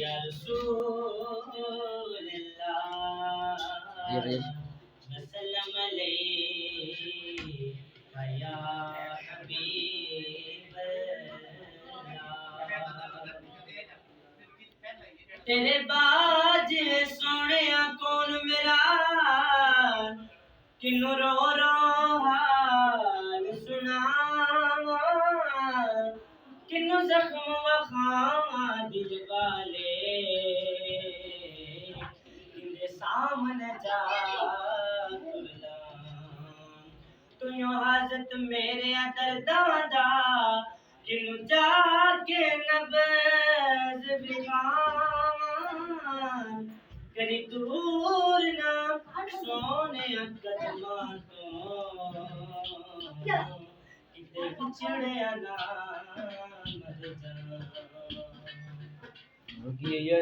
या रसूल अल्लाह वसल्लम अलैका या हबीब तेरे बाज सोने कौन मेरा किन्नू रो रो हाल सुनावा किन्नू जख्म वखावा दिल वाले किंदे सामने जा तू यो हाजत मेरे दर्दां दा किन्नू जाके नबज बिखावां करी दूर ना सोने कदमां तो किते बिछड़िया ना मर जा ये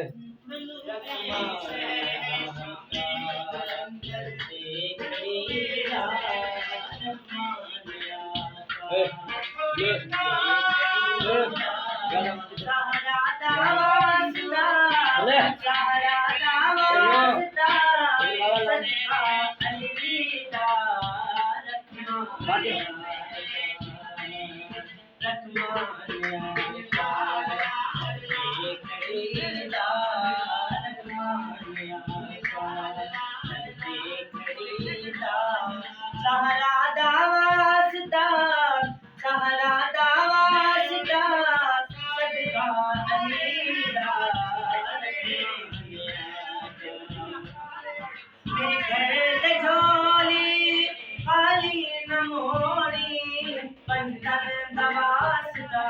सहारा दावासदा सहारा दावासदा सदका अलीदा मेरी घर झोली खाली न मोड़ी पंचन दवासदा